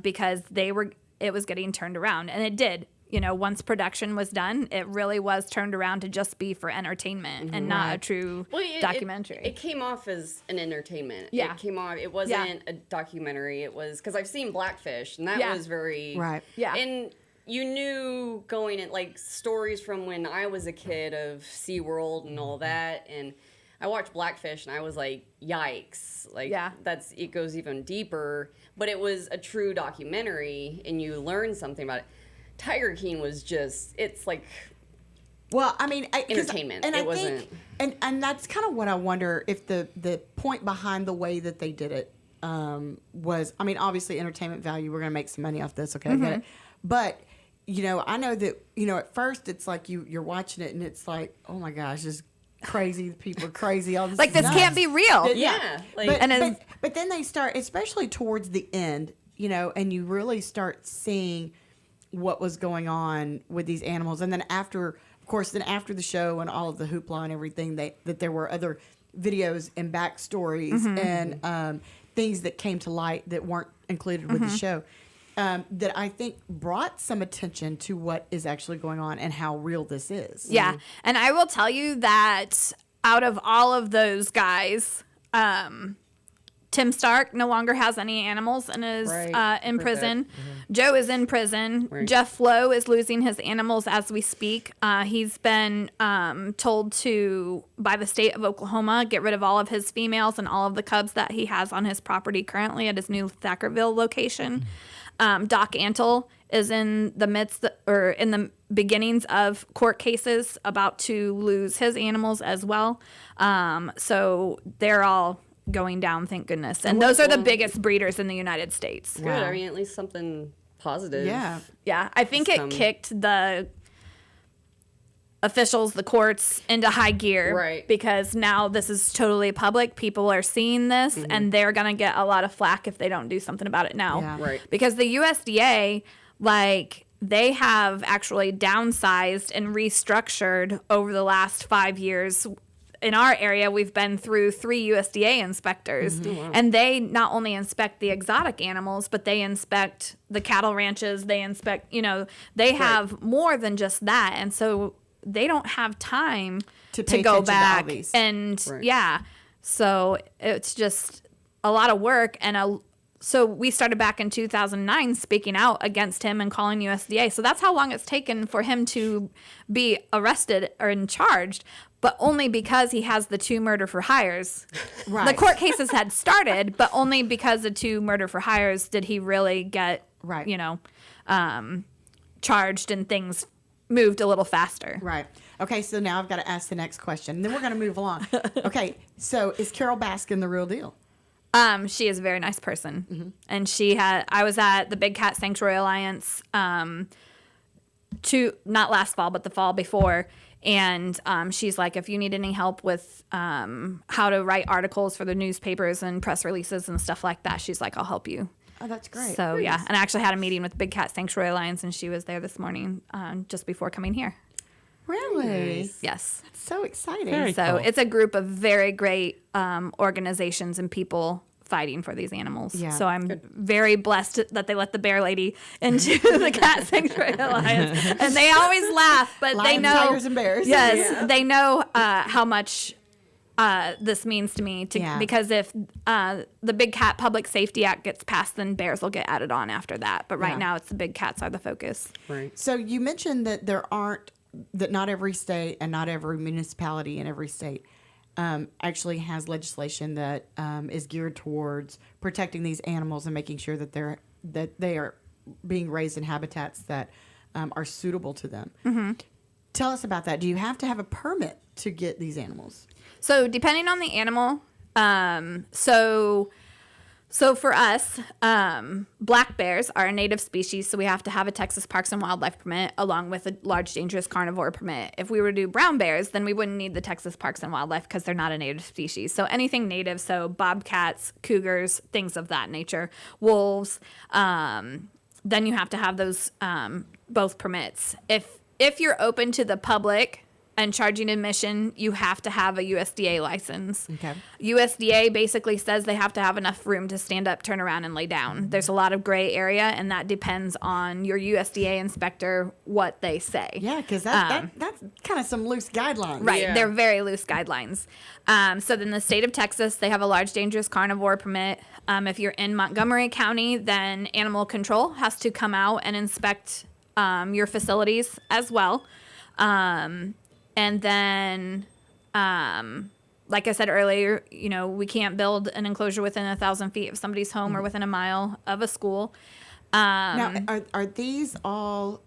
because it was getting turned around, and it did. Once production was done, it really was turned around to just be for entertainment and not a true documentary. It came off as an entertainment. Yeah. It came off. It wasn't a documentary. It was, because I've seen Blackfish, and that was very right. Yeah. And you knew going in, like, stories from when I was a kid of SeaWorld and all that, and I watched Blackfish and I was like, yikes. Like, Yeah. it goes even deeper. But it was a true documentary and you learn something about it. Tiger King was just, it's like, Well, I mean, entertainment. And It I wasn't- think, and that's kind of what I wonder if the point behind the way that they did it was. I mean, obviously, entertainment value. We're gonna make some money off this. Okay, I get it. But I know that at first it's like you're watching it and it's like, oh my gosh, this crazy. People are crazy. All this Like, is this nuts. can't be real. Yeah, like- but, And but then they start, especially towards the end, and you really start seeing what was going on with these animals. And then after the show and all of the hoopla and everything, that there were other videos and backstories and things that came to light that weren't included with the show. That I think brought some attention to what is actually going on and how real this is. Yeah. And I will tell you that out of all of those guys, Tim Stark no longer has any animals and is in prison. Joe is in prison. Jeff Lowe is losing his animals as we speak. He's been told to, by the state of Oklahoma, get rid of all of his females and all of the cubs that he has on his property currently at his new Thackerville location. Doc Antle is in the beginnings of court cases about to lose his animals as well. So they're all going down, thank goodness. And those are the biggest breeders in the United States. good. I mean, at least something positive. Yeah. Yeah, I think it kicked the officials, the courts, into high gear. Right. Because now this is totally public. People are seeing this, and they're going to get a lot of flack if they don't do something about it now. Yeah. Right. Because the USDA, they have actually downsized and restructured over the last 5 years. In our area, we've been through 3 USDA inspectors, and they not only inspect the exotic animals, but they inspect the cattle ranches. They inspect, they have more than just that. And so they don't have time To pay go attention to all back. these. And Right. yeah, so it's just a lot of work. And so we started back in 2009 speaking out against him and calling USDA. So that's how long it's taken for him to be arrested or charged, but only because he has the 2 murder for hires. Right. The court cases had started, but only because the 2 murder for hires did he really get, Right. charged and things moved a little faster. Right. Okay, so now I've got to ask the next question, and then we're going to move along. Okay, so is Carol Baskin the real deal? She is a very nice person, and I was at the Big Cat Sanctuary Alliance, not last fall, but the fall before, and she's like, if you need any help with how to write articles for the newspapers and press releases and stuff like that, she's like, I'll help you. Oh, that's great. So yeah, and I actually had a meeting with Big Cat Sanctuary Alliance, and she was there this morning, just before coming here. Really? Yes. So exciting. Very So cool. it's a group of very great organizations and people fighting for these animals. Yeah. So I'm very blessed that they let the bear lady into the Cat Sanctuary Alliance. And they always laugh, but they Lions, know. tigers, and bears. Yes, they know how much this means to me. Yeah. Because if the Big Cat Public Safety Act gets passed, then bears will get added on after that. But right Yeah. now, it's the big cats are the focus. Right. So you mentioned that that not every state and not every municipality in every state actually has legislation that is geared towards protecting these animals and making sure that they are being raised in habitats that are suitable to them. Mm-hmm. Tell us about that. Do you have to have a permit to get these animals? So depending on the animal, so for us, black bears are a native species, so we have to have a Texas Parks and Wildlife permit along with a large dangerous carnivore permit. If we were to do brown bears, then we wouldn't need the Texas Parks and Wildlife because they're not a native species. So anything native, so bobcats, cougars, things of that nature, wolves, then you have to have those both permits. If you're open to the public and charging admission, you have to have a USDA license. Okay. USDA basically says they have to have enough room to stand up, turn around, and lay down. There's a lot of gray area, and that depends on your USDA inspector, what they say. Yeah, because that's kind of some loose guidelines. Right. Yeah. They're very loose guidelines. So then the state of Texas, they have a large dangerous carnivore permit. If you're in Montgomery County, then animal control has to come out and inspect your facilities as well. And then, like I said earlier, we can't build an enclosure within 1,000 feet of somebody's home or within a mile of a school. Now, are these all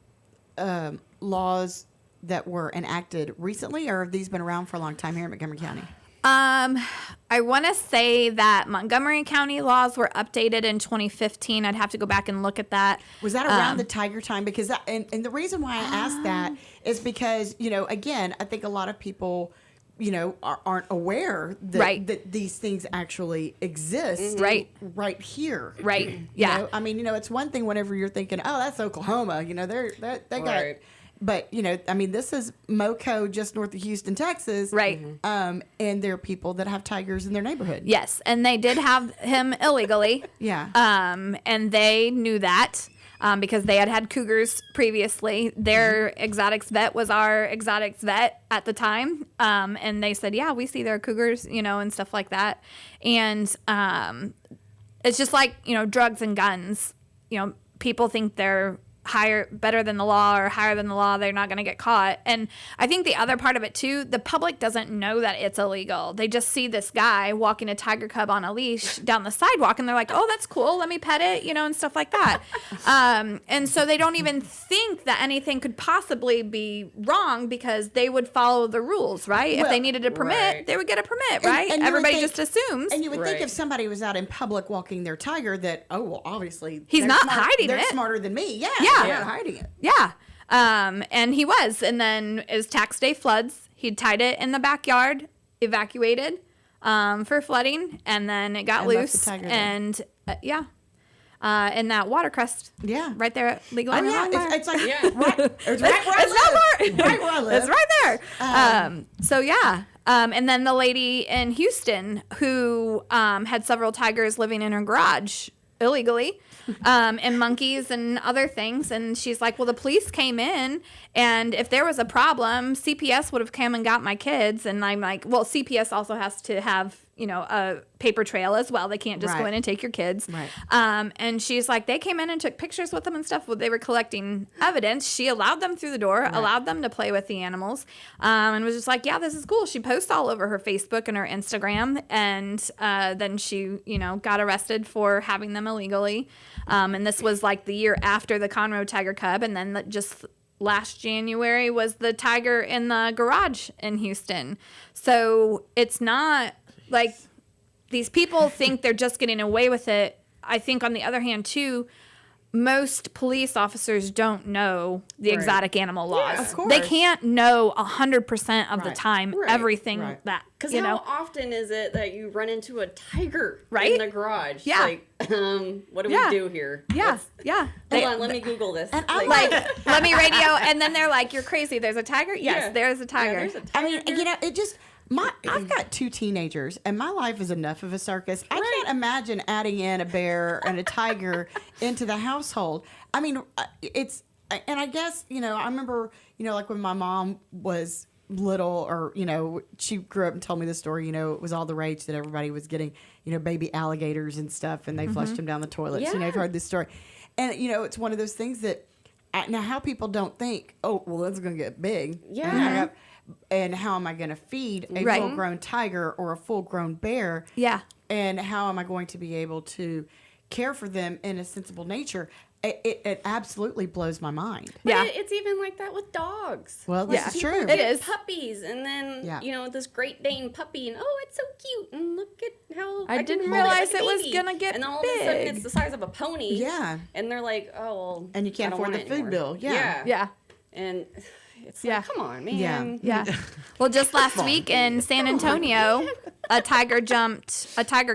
laws that were enacted recently, or have these been around for a long time here in Montgomery County? I want to say that Montgomery County laws were updated in 2015. I'd have to go back and look at that. Was that around the tiger time? Because and the reason why I asked that is because, again, I think a lot of people, aren't aware that, that these things actually exist right here. Right. Yeah. It's one thing whenever you're thinking, oh, that's Oklahoma. They got. But, this is Moco just north of Houston, Texas. Right. And there are people that have tigers in their neighborhood. Yes. And they did have him illegally. Yeah. And they knew that because they had cougars previously. Their exotics vet was our exotics vet at the time. And they said, yeah, we see their cougars, and stuff like that. And it's just like, drugs and guns. People think they're better than the law or higher than the law, they're not going to get caught. And I think the other part of it too, the public doesn't know that it's illegal. They just see this guy walking a tiger cub on a leash down the sidewalk and they're like, oh, that's cool, let me pet it, and stuff like that. And so they don't even think that anything could possibly be wrong because they would follow the rules, right? If they needed a permit, they would get a permit, right? And everybody just assumes. And you would think if somebody was out in public walking their tiger that, oh, well, obviously he's not hiding it. They're smarter than me. Yeah. They're not hiding it. Yeah. And he was. And then as tax day floods, he'd tied it in the backyard, evacuated for flooding, and then it got loose. And in that watercrest. Yeah. Right there at Legal Oh, Area yeah. Longmire. It's like, it's right where I live. Right where I live. It's right there. So, yeah. And then the lady in Houston who had several tigers living in her garage illegally, and monkeys and other things. And she's like, well, the police came in, and if there was a problem, CPS would have come and got my kids. And I'm like, well, CPS also has to have, a paper trail as well. They can't just go in and take your kids. Right. And she's like, they came in and took pictures with them and stuff. Well, they were collecting evidence. She allowed them through the door, allowed them to play with the animals, and was just like, yeah, this is cool. She posts all over her Facebook and her Instagram. And then she, got arrested for having them illegally. And this was like the year after the Conroe Tiger Cub. And then just last January was the tiger in the garage in Houston. So it's not like these people think they're just getting away with it. I think on the other hand, too, most police officers don't know the exotic animal laws. Yeah, of course. They can't know 100% of the time everything that, Because how often is it that you run into a tiger Right? in the garage? Yeah. Like, what do we do here? Yeah, yeah. Hold on, let me Google this. And I'm Like, let me radio, and then they're like, you're crazy. There's a tiger? Yes, there's a tiger. there's a tiger. I mean, it just I've got 2 teenagers, and my life is enough of a circus. I can't imagine adding in a bear and a tiger into the household. I mean, and I guess, I remember, like when my mom was little, or, she grew up and told me the story, it was all the rage that everybody was getting, baby alligators and stuff, and they flushed them down the toilets. Yeah. I've heard this story. And, it's one of those things that, now how people don't think, oh, well, that's going to get big. Yeah. And how am I going to feed a Right. full-grown tiger or a full-grown bear? Yeah. And how am I going to be able to care for them in a sensible nature? It absolutely blows my mind. But Yeah. it's even like that with dogs. Well, this is true. It is. Puppies, and then Yeah. this Great Dane puppy, and it's so cute, and look at how I can didn't hold realize like a it was baby. gonna get and all of a sudden big. it's the size of a pony. Yeah. And they're like, oh, well, And you can't I don't afford want the it food anymore. bill. Yeah. Yeah. And it's Yeah. like, come on, man. Yeah. Well, just last week in San Antonio, a tiger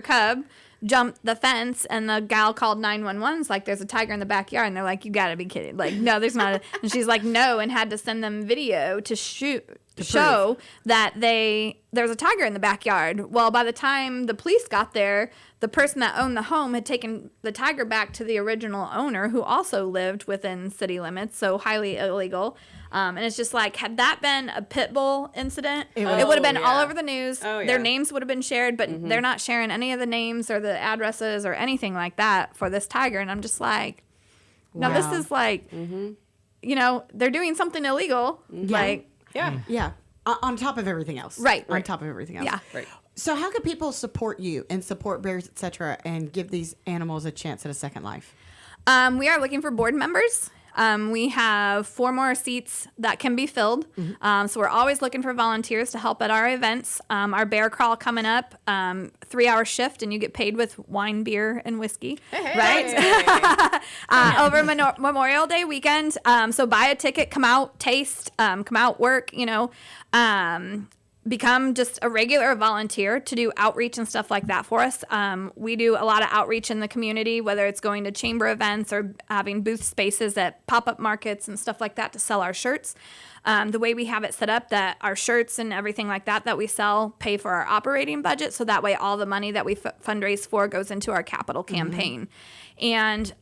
cub jumped the fence, and the gal called 911. It's like, there's a tiger in the backyard. And they're like, you gotta be kidding. Like, no, there's not. And she's like, no, and had to send them video to show that there's a tiger in the backyard. Well, by the time the police got there, the person that owned the home had taken the tiger back to the original owner, who also lived within city limits, so highly illegal. And it's just like, had that been a pit bull incident, it would have been all over the news. Oh, yeah. Their names would have been shared, but they're not sharing any of the names or the addresses or anything like that for this tiger. And I'm just like, no, this is like, they're doing something illegal. Like, Yeah. Yeah. On top of everything else. Right. On top of everything else. yeah. Right. So how can people support you and support Bears, etc., and give these animals a chance at a second life? We are looking for board members. We have 4 more seats that can be filled. So we're always looking for volunteers to help at our events. Our bear crawl coming up, 3-hour shift, and you get paid with wine, beer, and whiskey, right? Over Memorial Day weekend. So buy a ticket, come out, taste, come out, work, become just a regular volunteer to do outreach and stuff like that for us. We do a lot of outreach in the community, whether it's going to chamber events or having booth spaces at pop-up markets and stuff like that to sell our shirts. The way we have it set up, that our shirts and everything like that we sell pay for our operating budget, so that way all the money that we fundraise for goes into our capital campaign. And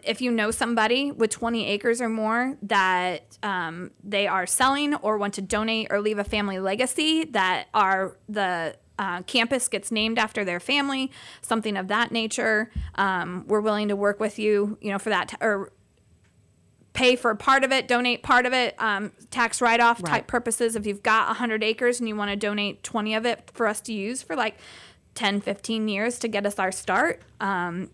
if you know somebody with 20 acres or more that they are selling or want to donate or leave a family legacy, that the campus gets named after their family, something of that nature, we're willing to work with you, for that, or pay for part of it, donate part of it, tax write-off type purposes. If you've got 100 acres and you want to donate 20 of it for us to use for like 10, 15 years to get us our start, and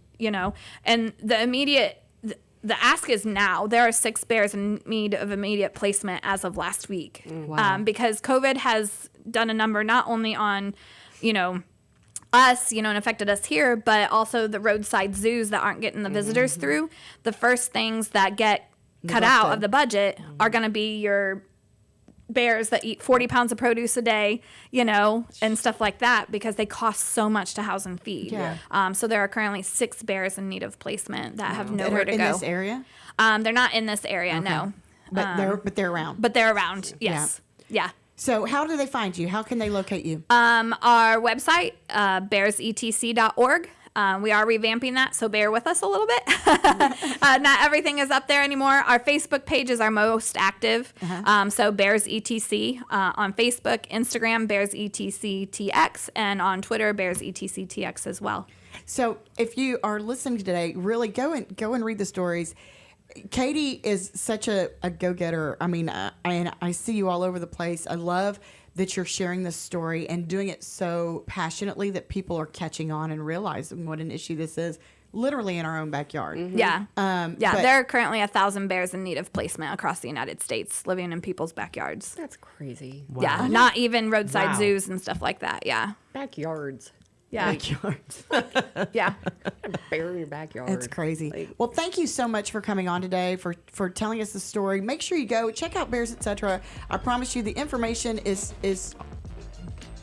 the ask is now. There are 6 bears in need of immediate placement as of last week. Wow. Because COVID has done a number not only on, us, and affected us here, but also the roadside zoos that aren't getting the visitors through. The first things that get cut out of the budget are going to be your bears that eat 40 pounds of produce a day, and stuff like that, because they cost so much to house and feed. Yeah. So there are currently 6 bears in need of placement that have nowhere to go. In this area? They're not in this area, no. But they're around. But they're around, yes. Yeah. So how do they find you? How can they locate you? Our website, bearsetc.org. We are revamping that, so bear with us a little bit. Not everything is up there anymore. Our Facebook page is our most active. So Bears ETC on Facebook, Instagram, Bears ETCTX, and on Twitter, Bears ETCTX as well. So if you are listening today, really go and read the stories. KATI is such a go-getter. I mean, and I see you all over the place. I love that you're sharing this story and doing it so passionately that people are catching on and realizing what an issue this is, literally in our own backyard. Yeah. But There are currently 1,000 bears in need of placement across the United States living in people's backyards. That's crazy. Wow. Yeah. Not even roadside zoos and stuff like that. Yeah. Backyards. Yeah. backyards. Yeah. Bear in your backyard. It's crazy. Well, thank you so much for coming on today, for telling us the story. Make sure you go check out Bears, etc. I promise you the information is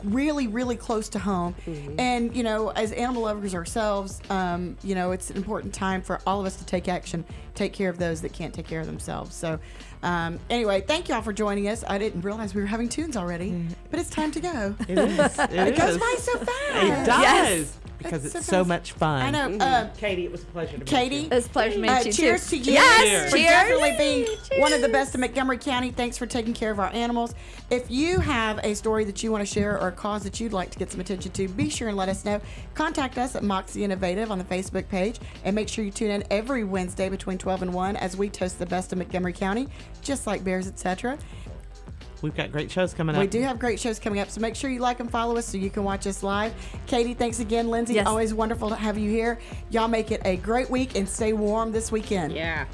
really, really close to home. And, as animal lovers ourselves, it's an important time for all of us to take action, take care of those that can't take care of themselves. So anyway, thank y'all for joining us. I didn't realize we were having tunes already, but it's time to go. It is. It goes by so fast. It does. Yes. Because It's it's so so fast. much fun. I know. KATI, it was a pleasure to meet KATI, you. It's a pleasure to meet you, cheers too. to you. Yes, for cheers. definitely being one of the best in Montgomery County. Thanks for taking care of our animals. If you have a story that you want to share or a cause that you'd like to get some attention to, be sure and let us know. Contact us at Moxie Innovative on the Facebook page, and make sure you tune in every Wednesday between 12 and 1 as we toast the best of Montgomery County, just like Bears, etc. We've got great shows coming up. We do have great shows coming up, so make sure you like and follow us so you can watch us live. KATI, thanks again. Lindsay, Yes. always wonderful to have you here. Y'all make it a great week and stay warm this weekend. Yeah.